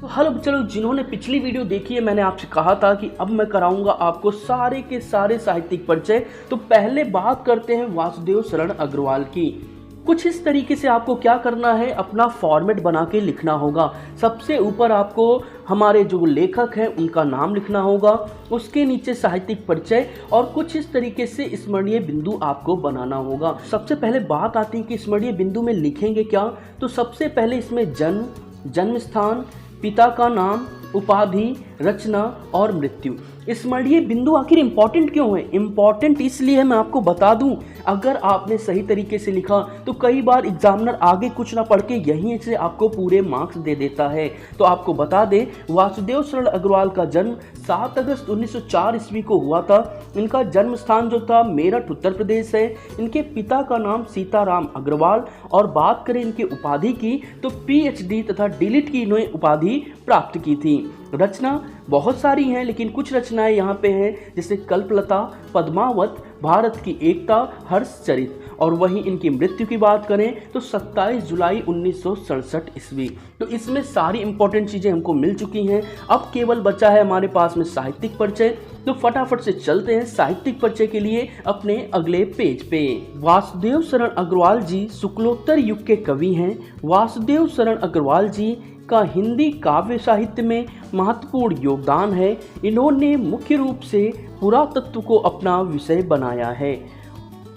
तो हेलो चलो, जिन्होंने पिछली वीडियो देखी है मैंने आपसे कहा था कि अब मैं कराऊंगा आपको सारे के सारे साहित्यिक परिचय। तो पहले बात करते हैं वासुदेव शरण अग्रवाल की। कुछ इस तरीके से आपको क्या करना है, अपना फॉर्मेट बना के लिखना होगा। सबसे ऊपर आपको हमारे जो लेखक हैं उनका नाम लिखना होगा, उसके नीचे साहित्यिक परिचय और कुछ इस तरीके से स्मरणीय बिंदु आपको बनाना होगा। सबसे पहले बात आती है कि स्मरणीय बिंदु में लिखेंगे क्या। तो सबसे पहले इसमें जन्म, जन्म स्थान, पिता का नाम, उपाधि, रचना और मृत्यु। स्मरणीय बिंदु आखिर इंपॉर्टेंट क्यों है? इंपॉर्टेंट इसलिए है, मैं आपको बता दूं, अगर आपने सही तरीके से लिखा तो कई बार एग्जामिनर आगे कुछ ना पढ़ के यहीं से आपको पूरे मार्क्स दे देता है। तो आपको बता दें, वासुदेव शरण अग्रवाल का जन्म 7 अगस्त 1904 ईस्वी को हुआ था। इनका जन्म स्थान जो था मेरठ उत्तर प्रदेश है। इनके पिता का नाम सीताराम अग्रवाल। और बात करें इनकी उपाधि की तो PhD तथा डीलिट की इन्होंने उपाधि प्राप्त की थी। रचना बहुत सारी हैं, लेकिन कुछ रचनाएं यहाँ पे हैं, जैसे कल्पलता, पद्मावत, भारत की एकता, हर्षचरित। और वहीं इनकी मृत्यु की बात करें तो 27 जुलाई 1967 ईस्वी। तो इसमें सारी इंपॉर्टेंट चीज़ें हमको मिल चुकी हैं। अब केवल बचा है हमारे पास में साहित्यिक परिचय। तो फटाफट से चलते हैं साहित्यिक परिचय के लिए अपने अगले पेज पे। वासुदेव शरण अग्रवाल जी शुक्लोत्तर युग के कवि हैं। वासुदेव शरण अग्रवाल जी का हिंदी काव्य साहित्य में महत्वपूर्ण योगदान है। इन्होंने मुख्य रूप से पुरातत्व को अपना विषय बनाया है।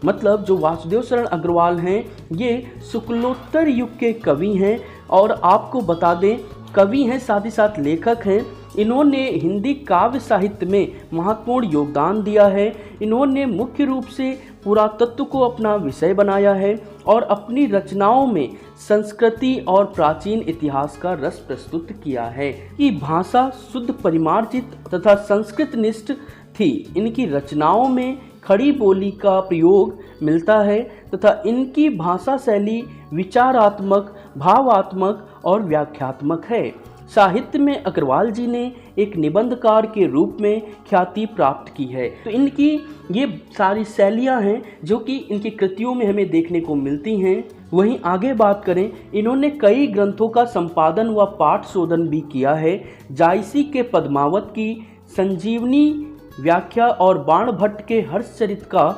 मतलब जो वासुदेव शरण अग्रवाल हैं ये शुक्लोत्तर युग के कवि हैं। और आपको बता दें, कवि हैं साथ ही साथ लेखक हैं। इन्होंने हिंदी काव्य साहित्य में महत्वपूर्ण योगदान दिया है। इन्होंने मुख्य रूप से पुरातत्व को अपना विषय बनाया है और अपनी रचनाओं में संस्कृति और प्राचीन इतिहास का रस प्रस्तुत किया है। कि भाषा शुद्ध परिमार्जित तथा संस्कृत निष्ठ थी। इनकी रचनाओं में खड़ी बोली का प्रयोग मिलता है तथा इनकी भाषा शैली विचारात्मक, भावात्मक और व्याख्यात्मक है। साहित्य में अग्रवाल जी ने एक निबंधकार के रूप में ख्याति प्राप्त की है। तो इनकी ये सारी शैलियाँ हैं जो कि इनकी कृतियों में हमें देखने को मिलती हैं। वहीं आगे बात करें, इन्होंने कई ग्रंथों का संपादन व पाठ शोधन भी किया है। जायसी के पद्मावत की संजीवनी व्याख्या और बाण भट्ट के हर्षचरित का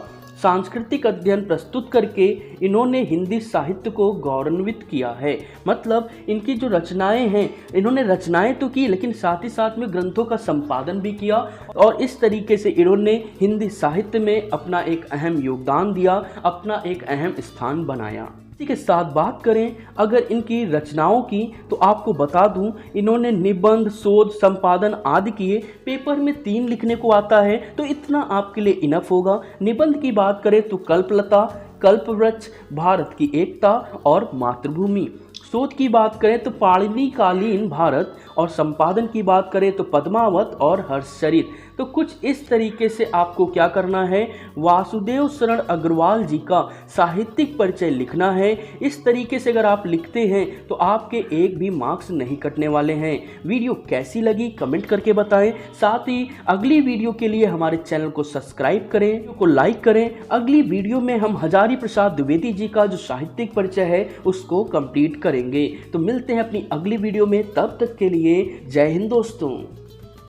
सांस्कृतिक अध्ययन प्रस्तुत करके इन्होंने हिंदी साहित्य को गौरवान्वित किया है। मतलब इनकी जो रचनाएं हैं, इन्होंने रचनाएं तो की लेकिन साथ ही साथ में ग्रंथों का संपादन भी किया और इस तरीके से इन्होंने हिंदी साहित्य में अपना एक अहम योगदान दिया, अपना एक अहम स्थान बनाया। इसी के साथ बात करें अगर इनकी रचनाओं की तो आपको बता दूं, इन्होंने निबंध, शोध, संपादन आदि किए। पेपर में 3 लिखने को आता है तो इतना आपके लिए इनफ होगा। निबंध की बात करें तो कल्पलता, कल्पवृक्ष, भारत की एकता और मातृभूमि। शोध की बात करें तो पाणिनि कालीन भारत और संपादन की बात करें तो पद्मावत और हर्षचरित। तो कुछ इस तरीके से आपको क्या करना है, वासुदेव शरण अग्रवाल जी का साहित्यिक परिचय लिखना है। इस तरीके से अगर आप लिखते हैं तो आपके एक भी मार्क्स नहीं कटने वाले हैं। वीडियो कैसी लगी कमेंट करके बताएं। साथ ही अगली वीडियो के लिए हमारे चैनल को सब्सक्राइब करें, वीडियो को लाइक करें। अगली वीडियो में हम हजारी प्रसाद द्विवेदी जी का जो साहित्यिक परिचय है उसको कंप्लीट करेंगे। तो मिलते हैं अपनी अगली वीडियो में, तब तक के लिए जय हिंद दोस्तों।